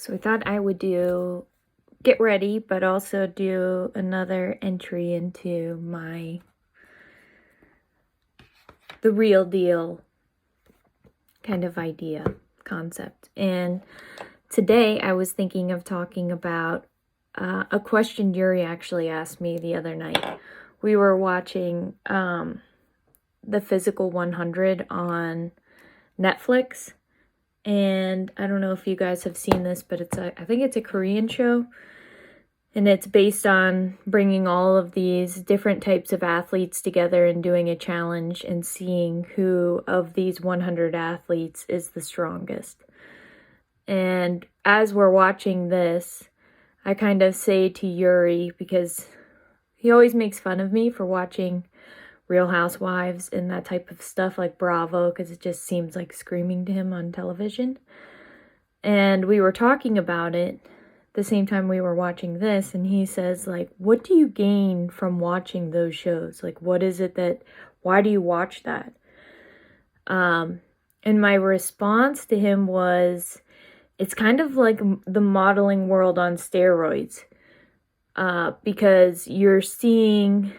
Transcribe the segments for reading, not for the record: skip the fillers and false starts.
So I thought I would get ready, but also do another entry into the real deal kind of concept. And today I was thinking of talking about a question Yury actually asked me the other night. We were watching the Physical 100 on Netflix. And I don't know if you guys have seen this, but I think it's a Korean show. And it's based on bringing all of these different types of athletes together and doing a challenge and seeing who of these 100 athletes is the strongest. And as we're watching this, I kind of say to Yury, because he always makes fun of me for watching Real Housewives and that type of stuff, like Bravo, because it just seems like screaming to him on television. And we were talking about it the same time we were watching this, and he says, like, what do you gain from watching those shows? Like, what is it why do you watch that? And my response to him was, it's kind of like the modeling world on steroids, because you're seeing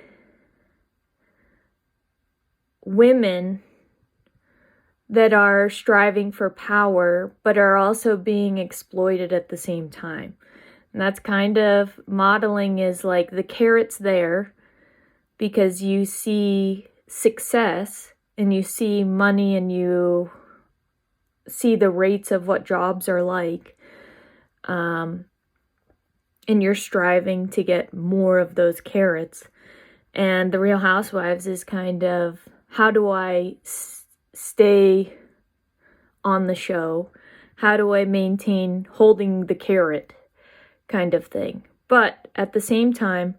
women that are striving for power, but are also being exploited at the same time. And that's kind of, modeling is like the carrot's there because you see success and you see money and you see the rates of what jobs are like. And you're striving to get more of those carrots. And the Real Housewives is kind of, how do I stay on the show? How do I maintain holding the carrot kind of thing? But at the same time,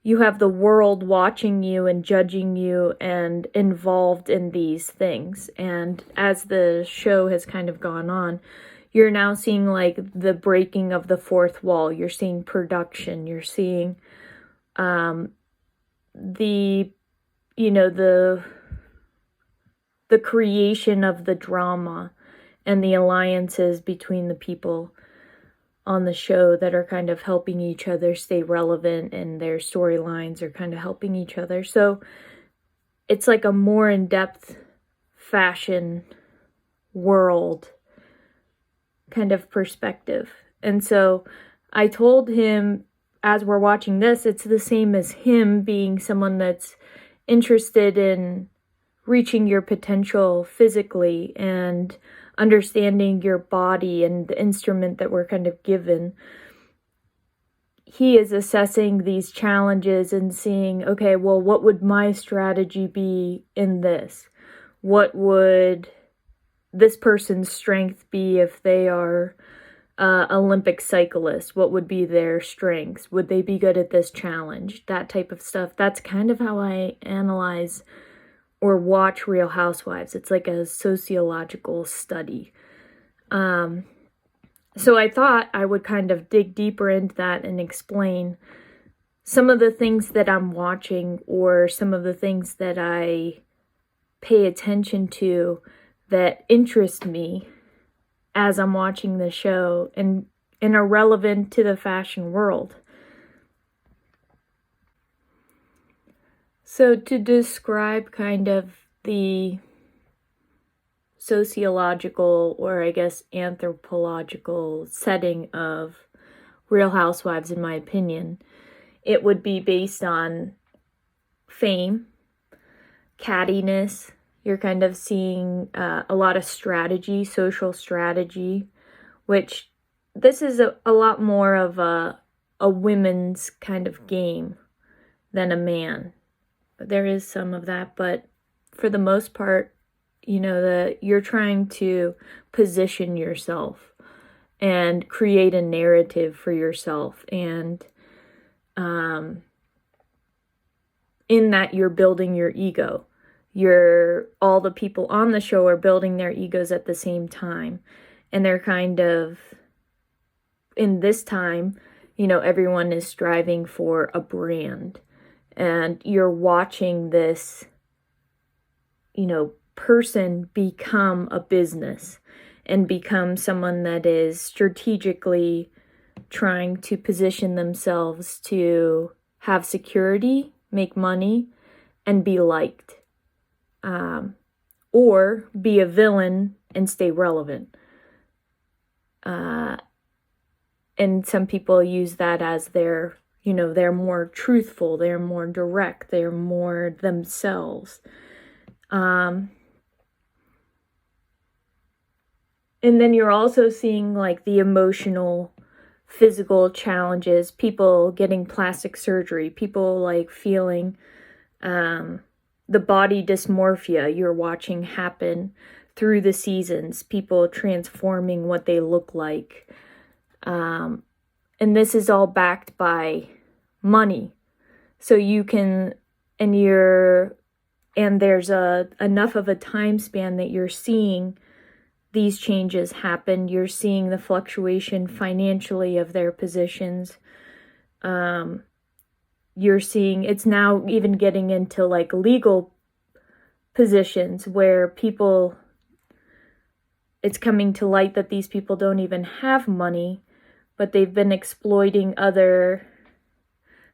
you have the world watching you and judging you and involved in these things. And as the show has kind of gone on, you're now seeing like the breaking of the fourth wall. You're seeing production. You're seeing the creation of the drama and the alliances between the people on the show that are kind of helping each other stay relevant, and their storylines are kind of helping each other. So it's like a more in-depth fashion world kind of perspective. And so I told him, as we're watching this, it's the same as him being someone that's interested in reaching your potential physically and understanding your body and the instrument that we're kind of given. He is assessing these challenges and seeing, okay, well, what would my strategy be in this? What would this person's strength be if they are Olympic cyclists? What would be their strengths? Would they be good at this challenge? That type of stuff. That's kind of how I analyze or watch Real Housewives. It's like a sociological study. So I thought I would kind of dig deeper into that and explain some of the things that I'm watching, or some of the things that I pay attention to that interest me as I'm watching the show and are relevant to the fashion world. So to describe kind of the sociological, or I guess anthropological setting of Real Housewives, in my opinion, it would be based on fame, cattiness. You're kind of seeing a lot of strategy, social strategy, which this is a lot more of a women's kind of game than a man. There is some of that, but for the most part, you're trying to position yourself and create a narrative for yourself. And in that, you're building your ego. All the people on the show are building their egos at the same time. And they're kind of, in this time, everyone is striving for a brand. And you're watching this, person become a business. and become someone that is strategically trying to position themselves to have security, make money, and be liked. Or be a villain and stay relevant. And some people use that as they're more truthful, they're more direct, they're more themselves. And then you're also seeing like the emotional, physical challenges, people getting plastic surgery, people like feeling the body dysmorphia you're watching happen through the seasons, people transforming what they look like. And this is all backed by money. So you can, and there's enough of a time span that you're seeing these changes happen. You're seeing the fluctuation financially of their positions. You're seeing it's now even getting into like legal positions where it's coming to light that these people don't even have money, but they've been exploiting other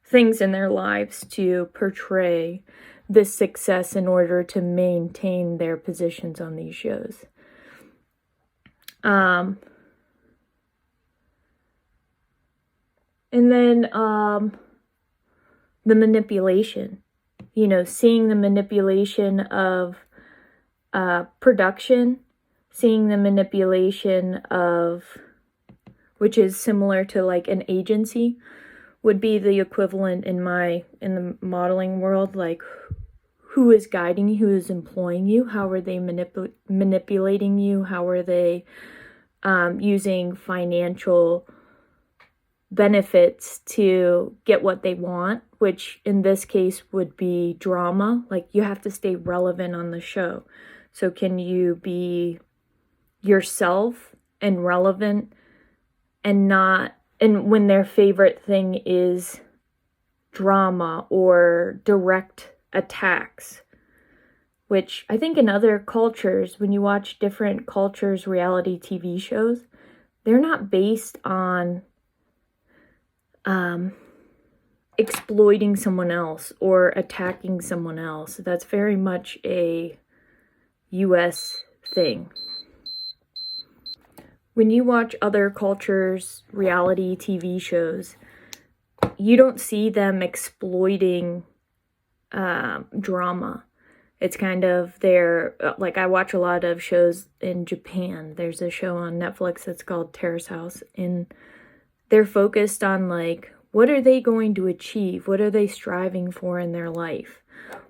things in their lives to portray this success in order to maintain their positions on these shows. And then the manipulation, seeing the manipulation of production, seeing the manipulation of, which is similar to like an agency, would be the equivalent in the modeling world, like who is guiding you, who is employing you, how are they manipulating you, how are they using financial benefits to get what they want, which in this case would be drama. Like you have to stay relevant on the show. So can you be yourself and relevant and when their favorite thing is drama or direct attacks, which I think in other cultures, when you watch different cultures' reality TV shows, they're not based on exploiting someone else or attacking someone else. That's very much a US thing. When you watch other cultures' reality TV shows, you don't see them exploiting drama. It's kind of like I watch a lot of shows in Japan. There's a show on Netflix that's called Terrace House, and they're focused on like, what are they going to achieve? What are they striving for in their life?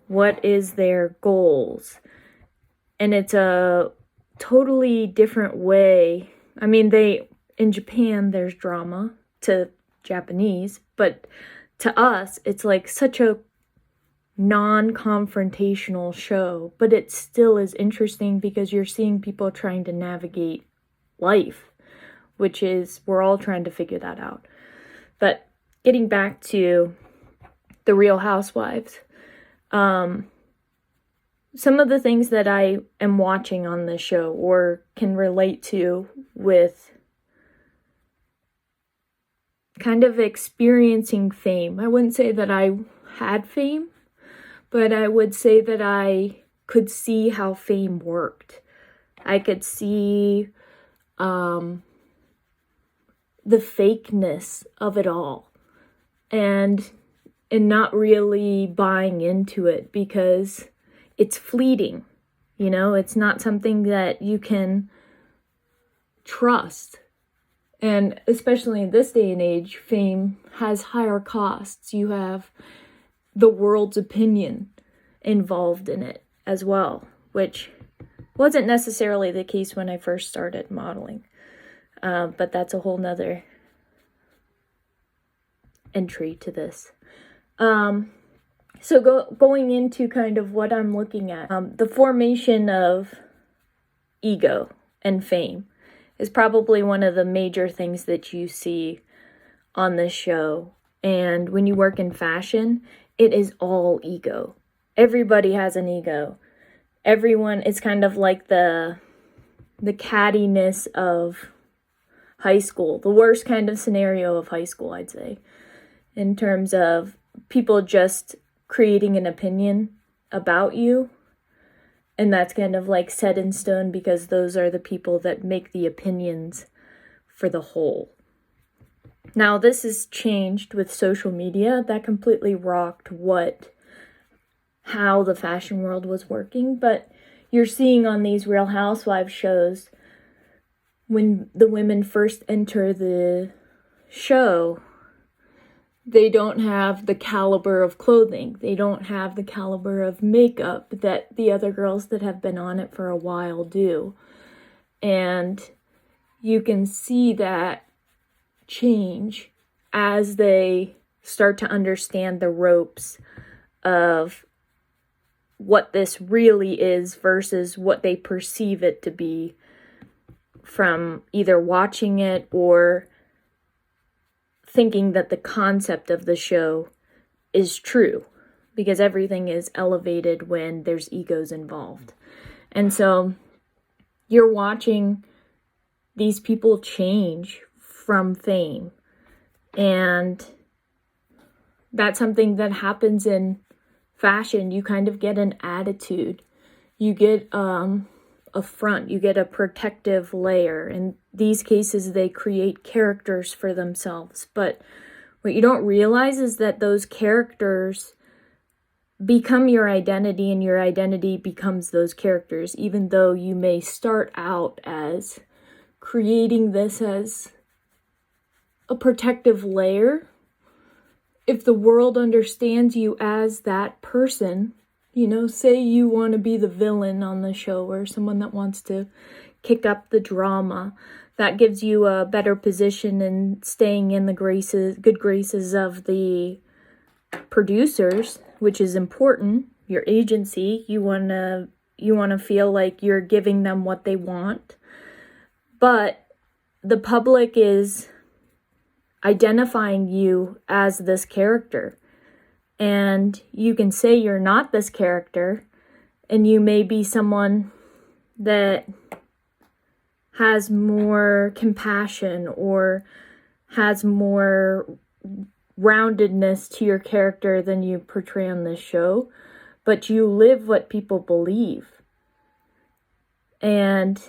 What is their goals? And it's a totally different way. I mean, in Japan, there's drama to Japanese, but to us, it's like such a non-confrontational show, but it still is interesting because you're seeing people trying to navigate life, which is, we're all trying to figure that out. But getting back to the Real Housewives, some of the things that I am watching on this show or can relate to with kind of experiencing fame. I wouldn't say that I had fame, but I would say that I could see how fame worked. I could see the fakeness of it all and not really buying into it because it's fleeting. It's not something that you can trust. And especially in this day and age, fame has higher costs. You have the world's opinion involved in it as well, which wasn't necessarily the case when I first started modeling. But that's a whole nother entry to this. So going into kind of what I'm looking at, the formation of ego and fame is probably one of the major things that you see on this show. And when you work in fashion, it is all ego. Everybody has an ego. Everyone, it's kind of like the the cattiness of high school, the worst kind of scenario of high school, I'd say, in terms of people just creating an opinion about you. And that's kind of like set in stone because those are the people that make the opinions for the whole. Now, this has changed with social media. That completely rocked how the fashion world was working. But you're seeing on these Real Housewives shows, when the women first enter the show, they don't have the caliber of clothing. They don't have the caliber of makeup that the other girls that have been on it for a while do. And you can see that change as they start to understand the ropes of what this really is versus what they perceive it to be from either watching it or thinking that the concept of the show is true, because everything is elevated when there's egos involved. And so you're watching these people change from fame, and that's something that happens in fashion. You kind of get an attitude, you get a front, you get a protective layer. In these cases, they create characters for themselves, but what you don't realize is that those characters become your identity, and your identity becomes those characters, even though you may start out as creating this as a protective layer. If the world understands you as that person, say you want to be the villain on the show or someone that wants to kick up the drama, that gives you a better position in staying in the good graces of the producers, which is important. Your agency, you want to feel like you're giving them what they want. But the public is identifying you as this character. And you can say you're not this character, and you may be someone that has more compassion or has more roundedness to your character than you portray on this show, but you live what people believe. And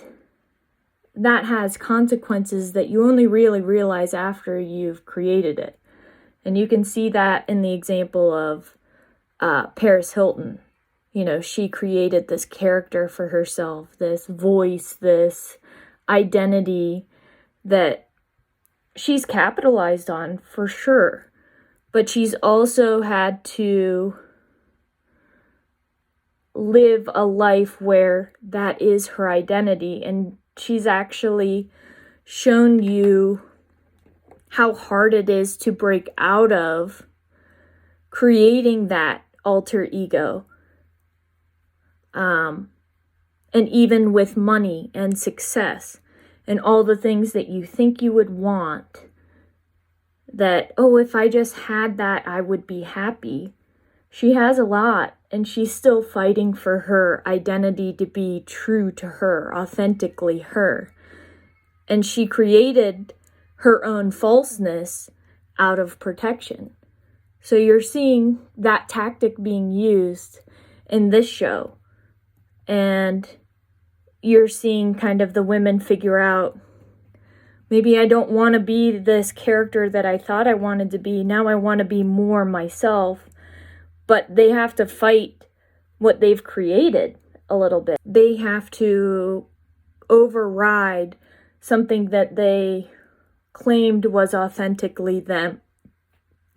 that has consequences that you only really realize after you've created it. And you can see that in the example of Paris Hilton. She created this character for herself, this voice, this identity that she's capitalized on for sure. But she's also had to live a life where that is her identity, and she's actually shown you how hard it is to break out of creating that alter ego. And even with money and success and all the things that you think you would want, that, if I just had that, I would be happy. She has a lot, and she's still fighting for her identity to be true to her, authentically her. And she created her own falseness out of protection. So you're seeing that tactic being used in this show. And you're seeing kind of the women figure out, maybe I don't want to be this character that I thought I wanted to be. Now I want to be more myself. But they have to fight what they've created a little bit. They have to override something that they claimed was authentically them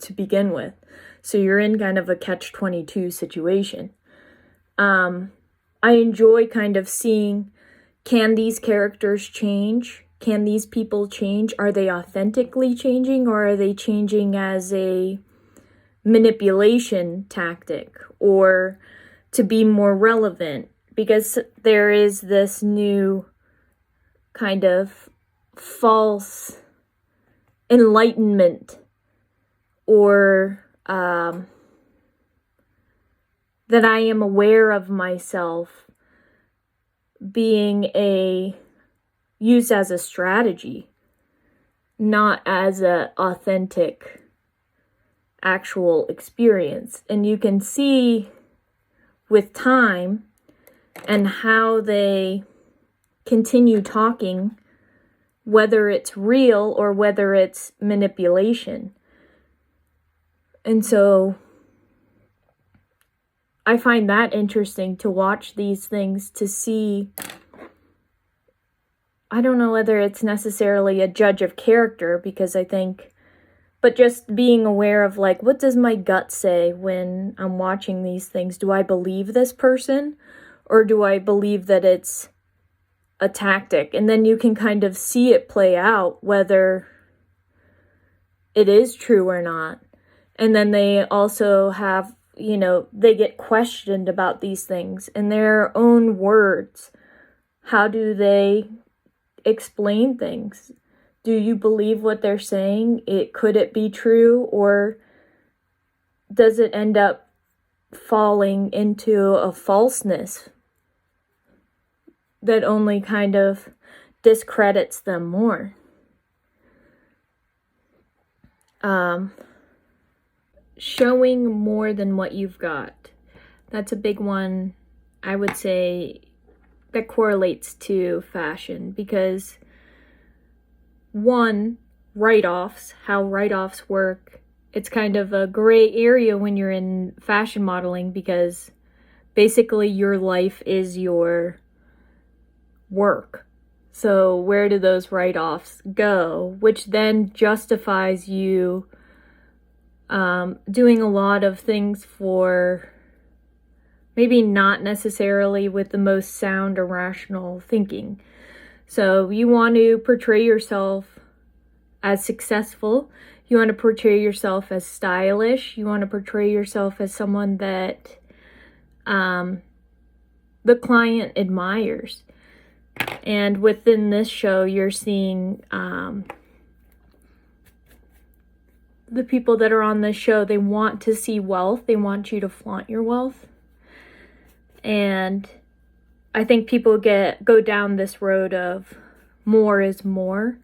to begin with. So you're in kind of a catch-22 situation. I enjoy kind of seeing, can these characters change? Can these people change? Are they authentically changing, or are they changing as a manipulation tactic or to be more relevant? Because there is this new kind of false enlightenment or that I am aware of myself being a used as a strategy, not as a authentic actual experience. And you can see with time and how they continue talking, whether it's real or whether it's manipulation. And so I find that interesting to watch these things, to see, I don't know whether it's necessarily a judge of character, because I think, but just being aware of like, what does my gut say when I'm watching these things? Do I believe this person, or do I believe that it's a tactic? And then you can kind of see it play out, whether it is true or not. And then they also have, they get questioned about these things in their own words. How do they explain things? Do you believe what they're saying? Could it be true, or does it end up falling into a falseness that only kind of discredits them more? Showing more than what you've got. That's a big one, I would say, that correlates to fashion, because one, write-offs, how write-offs work. It's kind of a gray area when you're in fashion modeling, because basically your life is your work. So where do those write-offs go? Which then justifies you doing a lot of things for maybe not necessarily with the most sound or rational thinking. So you want to portray yourself as successful. You want to portray yourself as stylish. You want to portray yourself as someone that the client admires. And within this show, you're seeing the people that are on this show, they want to see wealth. They want you to flaunt your wealth. And I think people go down this road of more is more,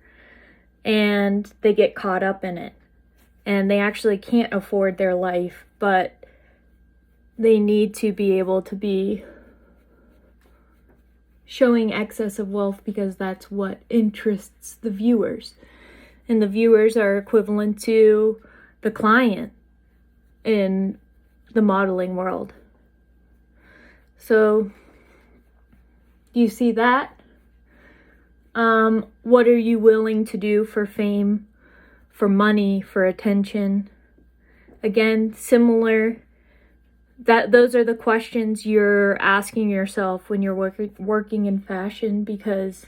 and they get caught up in it. And they actually can't afford their life, but they need to be able to be showing excess of wealth, because that's what interests the viewers. And the viewers are equivalent to the client in the modeling world. So, you see that? What are you willing to do for fame, for money, for attention? Again, similar. Those are the questions you're asking yourself when you're working in fashion, because,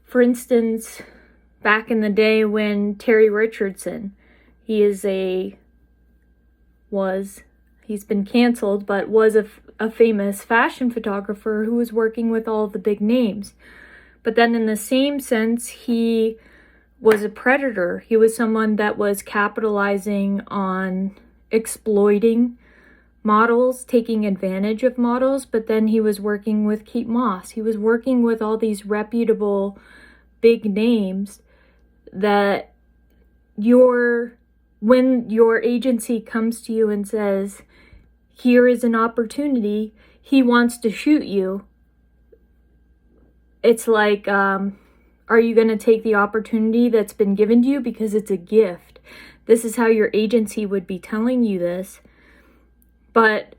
for instance, back in the day when Terry Richardson, he's been canceled, but was a famous fashion photographer who was working with all the big names. But then in the same sense, he was a predator. He was someone that was capitalizing on exploiting models, taking advantage of models. But then he was working with Kate Moss. He was working with all these reputable big names that when your agency comes to you and says, here is an opportunity, he wants to shoot you. It's like, are you going to take the opportunity that's been given to you because it's a gift? This is how your agency would be telling you this. But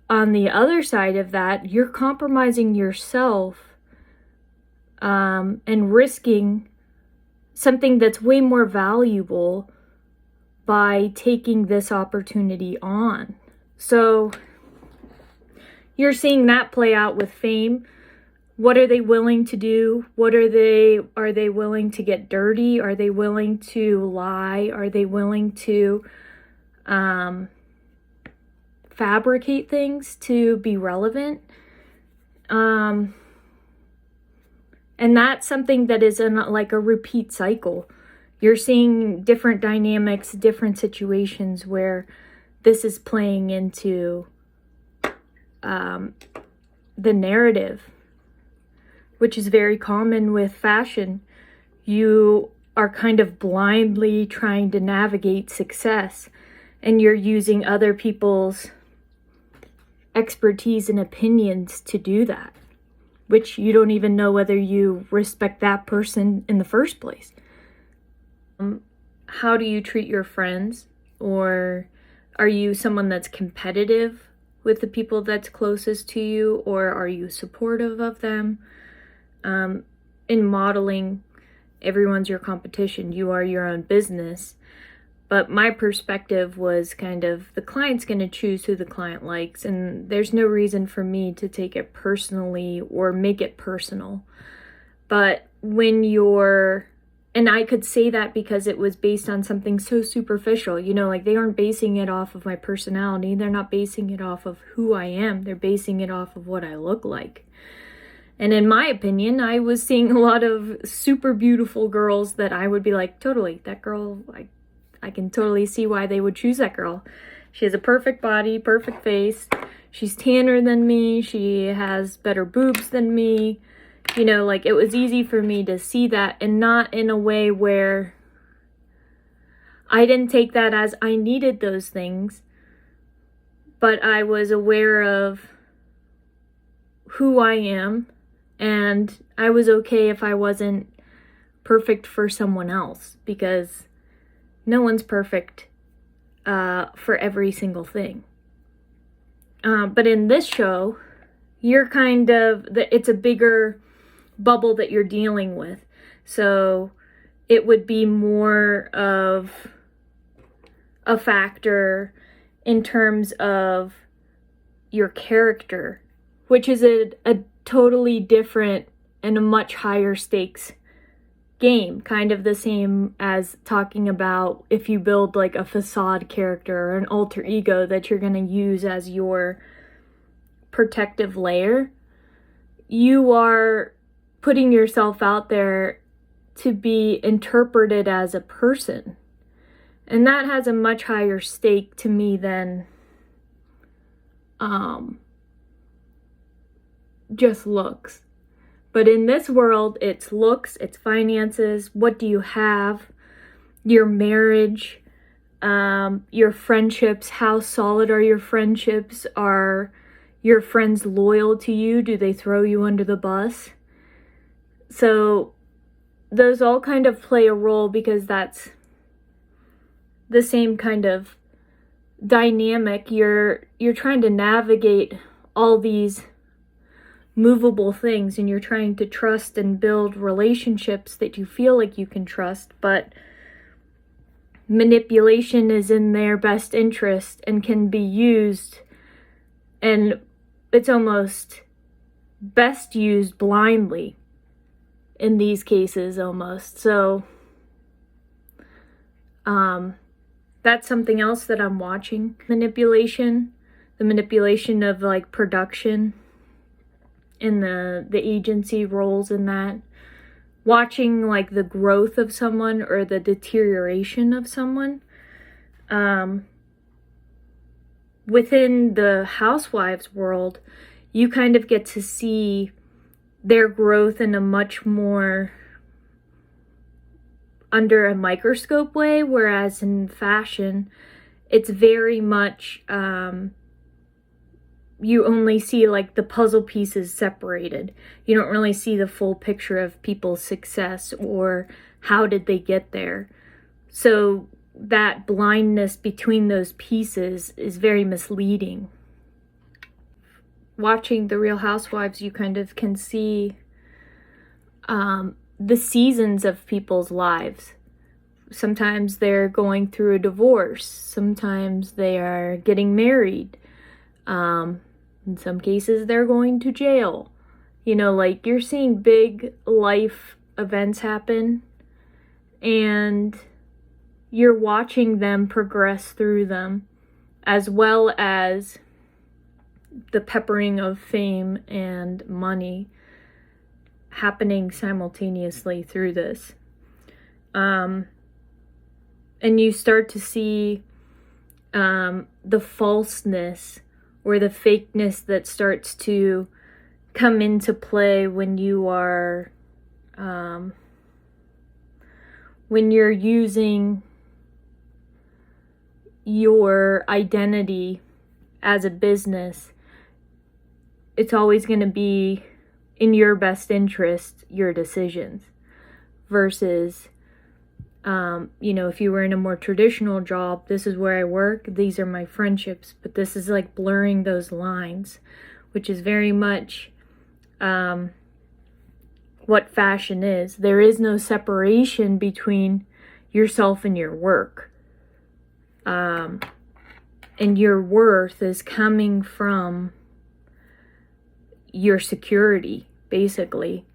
on the other side of that, you're compromising yourself and risking something that's way more valuable by taking this opportunity on. So you're seeing that play out with fame. What are they willing to do? Are they willing to get dirty? Are they willing to lie? Are they willing to fabricate things to be relevant? And that's something that is like a repeat cycle. You're seeing different dynamics, different situations where this is playing into the narrative, which is very common with fashion. You are kind of blindly trying to navigate success, and you're using other people's expertise and opinions to do that, which you don't even know whether you respect that person in the first place. How do you treat your friends? Or are you someone that's competitive with the people that's closest to you, or are you supportive of them? In modeling, everyone's your competition. You are your own business. But my perspective was kind of, the client's going to choose who the client likes, and there's no reason for me to take it personally or make it personal. But when you're, and I could say that because it was based on something so superficial, you know, like they aren't basing it off of my personality. They're not basing it off of who I am. They're basing it off of what I look like. And in my opinion, I was seeing a lot of super beautiful girls that I would be like, totally, that girl, I can totally see why they would choose that girl. She has a perfect body, perfect face. She's tanner than me. She has better boobs than me. You know, like it was easy for me to see that, and not in a way where I didn't take that as I needed those things, but I was aware of who I am, and I was okay if I wasn't perfect for someone else, because no one's perfect for every single thing. But in this show, you're kind of, it's a bigger bubble that you're dealing with. So it would be more of a factor in terms of your character, which is a totally different and a much higher stakes game. Kind of the same as talking about if you build like a facade character or an alter ego that you're going to use as your protective layer. You are putting yourself out there to be interpreted as a person. And that has a much higher stake to me than just looks. But in this world, it's looks, it's finances, what do you have, your marriage, your friendships, how solid are your friendships, are your friends loyal to you, do they throw you under the bus? So those all kind of play a role, because that's the same kind of dynamic. You're trying to navigate all these movable things, and you're trying to trust and build relationships that you feel like you can trust, but manipulation is in their best interest and can be used, and it's almost best used blindly in these cases almost. So that's something else that I'm watching. The manipulation of like production and the agency roles in that. Watching like the growth of someone or the deterioration of someone. Within the Housewives world, you kind of get to see their growth in a much more under a microscope way, whereas in fashion, it's very much, you only see like the puzzle pieces separated. You don't really see the full picture of people's success or how did they get there. So that blindness between those pieces is very misleading. Watching the Real Housewives, you kind of can see the seasons of people's lives. Sometimes they're going through a divorce. Sometimes they are getting married. In some cases, they're going to jail. You know, like you're seeing big life events happen, and you're watching them progress through them, as well as the peppering of fame and money happening simultaneously through this. And you start to see the falseness or the fakeness that starts to come into play when you are, when you're using your identity as a business. It's always going to be in your best interest, your decisions, versus, if you were in a more traditional job, this is where I work, these are my friendships, but this is like blurring those lines, which is very much what fashion is. There is no separation between yourself and your work. And your worth is coming from your security, basically.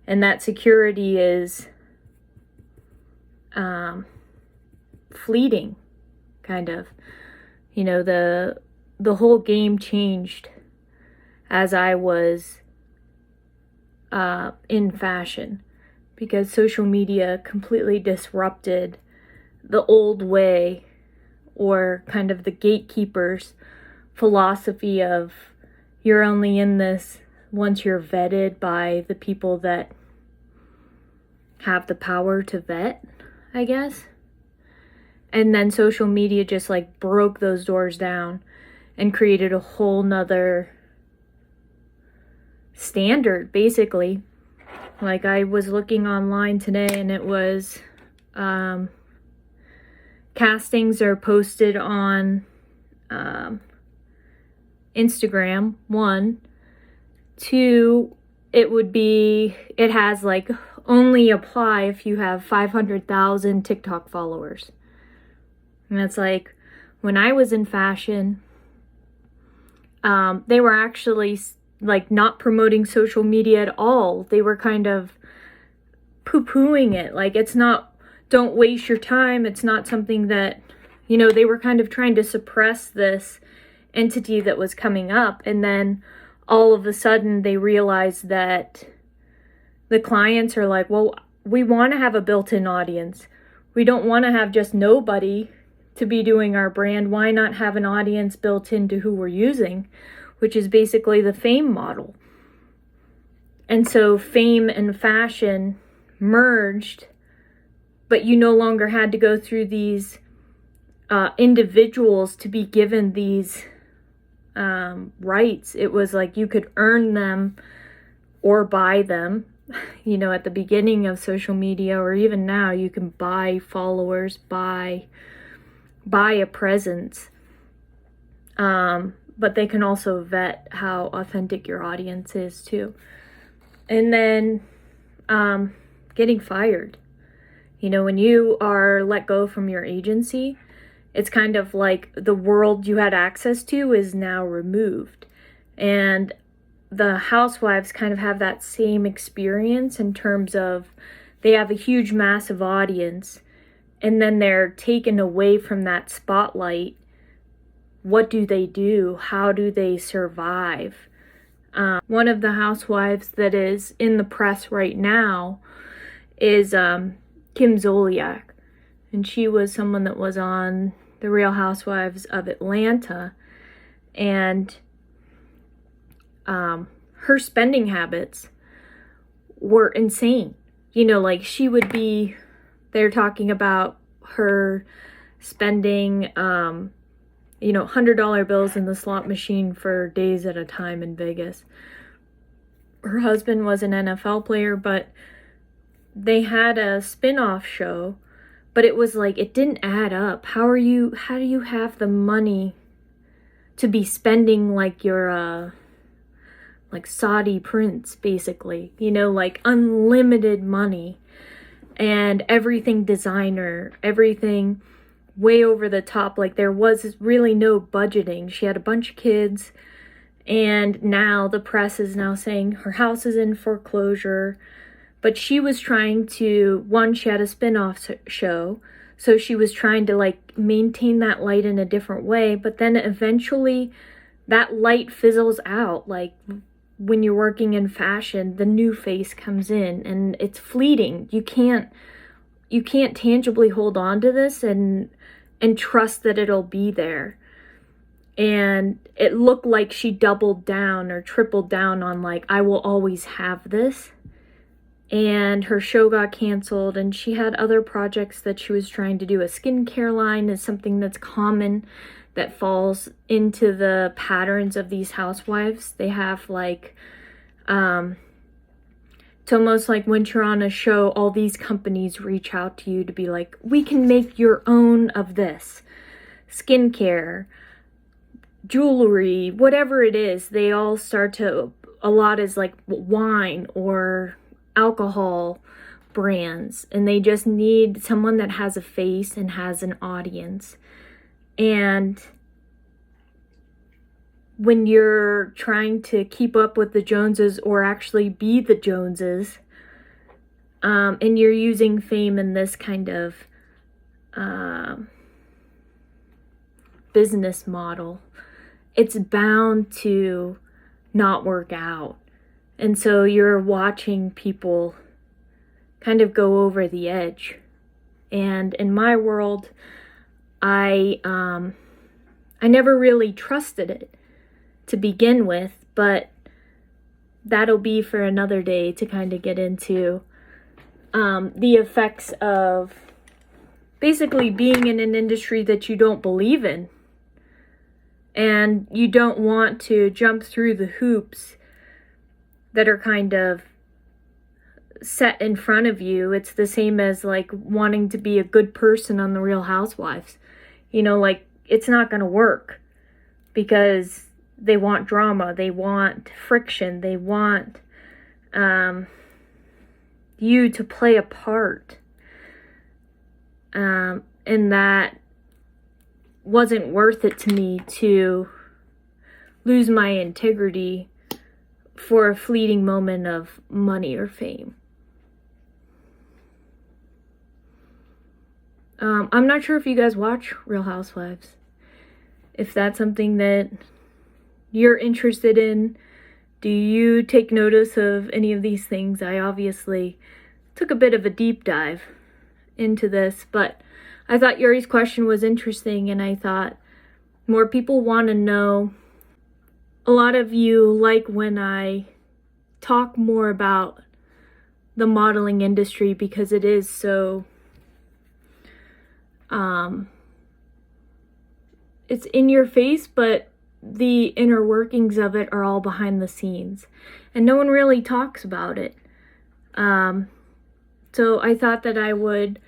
And that security is fleeting, kind of. The whole game changed as I was in fashion, because social media completely disrupted the old way, or kind of the gatekeepers' philosophy of you're only in this once you're vetted by the people that have the power to vet, I guess. And then social media just like broke those doors down and created a whole nother standard, basically. Like, I was looking online today, and it was castings are posted on Instagram, 1. 2, it has like only apply if you have 500,000 TikTok followers. And it's like, when I was in fashion, they were actually like not promoting social media at all. They were kind of poo-pooing it. Like, it's not, don't waste your time. It's not something that, they were kind of trying to suppress this entity that was coming up. And then all of a sudden they realized that the clients are like, well, we want to have a built-in audience. We don't want to have just nobody to be doing our brand. Why not have an audience built into who we're using, which is basically the fame model. And so fame and fashion merged, but you no longer had to go through these individuals to be given these rights. It was like you could earn them or buy them. At the beginning of social media, or even now, you can buy followers, buy a presence. But they can also vet how authentic your audience is too. And then getting fired. When you are let go from your agency, it's kind of like the world you had access to is now removed. And the housewives kind of have that same experience in terms of they have a huge, massive audience, and then they're taken away from that spotlight. What do they do? How do they survive? One of the housewives that is in the press right now is Kim Zolciak. And she was someone that was on the Real Housewives of Atlanta. And her spending habits were insane. Like, she would be, they're talking about her spending, $100 bills in the slot machine for days at a time in Vegas. Her husband was an NFL player, but they had a spin-off show, but it was like, it didn't add up. How do you have the money to be spending like you're like Saudi prince, basically, like unlimited money, and everything designer, everything way over the top. Like, there was really no budgeting. She had a bunch of kids, and now the press is now saying her house is in foreclosure. But she was trying to, she had a spin-off show, so she was trying to like maintain that light in a different way. But then eventually that light fizzles out. Like, when you're working in fashion, the new face comes in, and it's fleeting. You can't tangibly hold on to this and trust that it'll be there. And it looked like she doubled down or tripled down on like, I will always have this. And her show got canceled, and she had other projects that she was trying to do. A skincare line is something that's common that falls into the patterns of these housewives. They have like, it's almost like when you're on a show, all these companies reach out to you to be like, we can make your own of this. Skincare, jewelry, whatever it is, they all start to, a lot is like wine or alcohol brands, and they just need someone that has a face and has an audience. And when you're trying to keep up with the Joneses or actually be the Joneses, and you're using fame in this kind of business model, it's bound to not work out. And so you're watching people kind of go over the edge. And in my world, I never really trusted it to begin with, but that'll be for another day to kind of get into the effects of basically being in an industry that you don't believe in. And you don't want to jump through the hoops that are kind of set in front of you. It's the same as like wanting to be a good person on the Real Housewives. You know, like it's not going to work because they want drama, they want friction, they want you to play a part. And that wasn't worth it to me to lose my integrity for a fleeting moment of money or fame. I'm not sure if you guys watch Real Housewives. If that's something that you're interested in, do you take notice of any of these things? I obviously took a bit of a deep dive into this, but I thought Yury's question was interesting, and I thought more people want to know. A lot of you like when I talk more about the modeling industry because it is so, it's in your face, but the inner workings of it are all behind the scenes, and no one really talks about it. So I thought that I would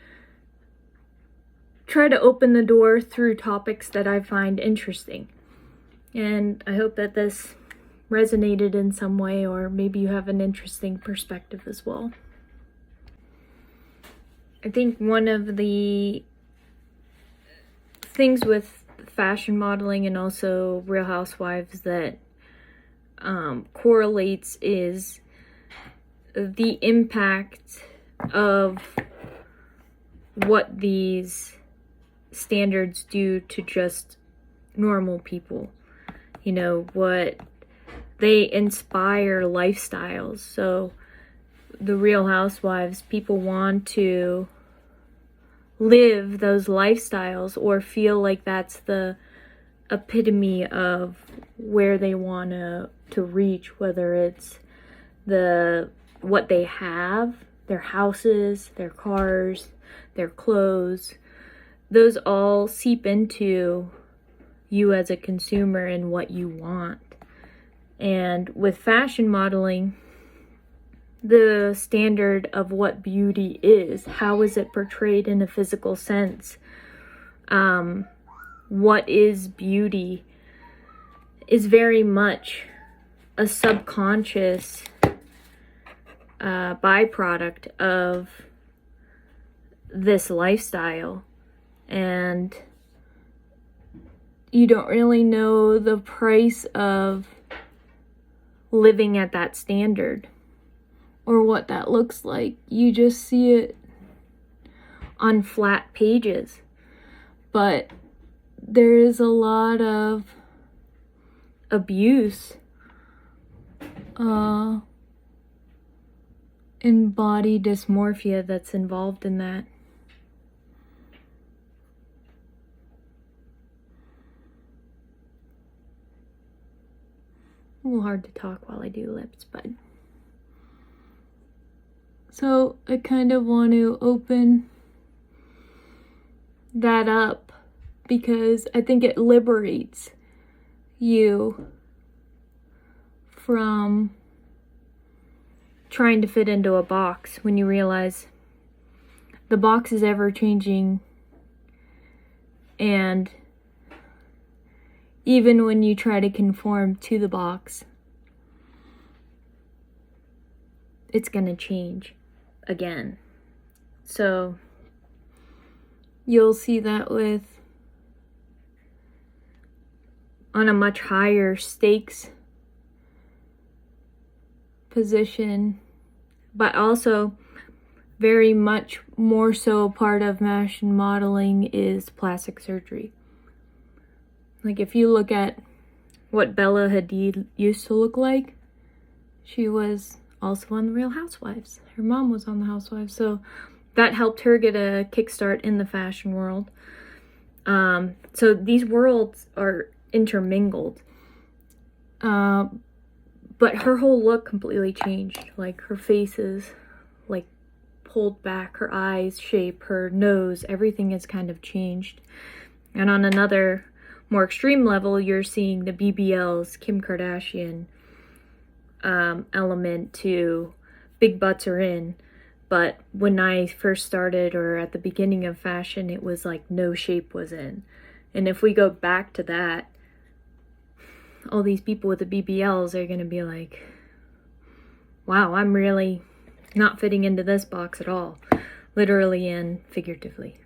try to open the door through topics that I find interesting. And I hope that this resonated in some way, or maybe you have an interesting perspective as well. I think one of the things with fashion modeling and also Real Housewives that correlates is the impact of what these standards do to just normal people. You know, what they inspire lifestyles. So the Real Housewives, people want to live those lifestyles or feel like that's the epitome of where they want to reach, whether it's what they have, their houses, their cars, their clothes. Those all seep into you as a consumer and what you want. And with fashion modeling, the standard of what beauty is, how is it portrayed in a physical sense? What is beauty is very much a subconscious byproduct of this lifestyle. And you don't really know the price of living at that standard or what that looks like. You just see it on flat pages. But there is a lot of abuse and body dysmorphia that's involved in that. a little hard to talk while I do lips, but... So I kind of want to open that up because I think it liberates you from trying to fit into a box when you realize the box is ever changing, and even when you try to conform to the box, it's gonna change again. So you'll see that with on a much higher stakes position, but also very much more so part of fashion modeling is plastic surgery. Like if you look at what Bella Hadid used to look like, she was also on the Real Housewives. Her mom was on the Housewives, so that helped her get a kickstart in the fashion world. So these worlds are intermingled. But her whole look completely changed. Like her face is like pulled back, her eyes shape, her nose, everything has kind of changed. And on another more extreme level, you're seeing the BBLs, Kim Kardashian element to big butts are in. But when I first started, or at the beginning of fashion, it was like no shape was in. And if we go back to that, all these people with the BBLs are going to be like, wow, I'm really not fitting into this box at all, literally and figuratively.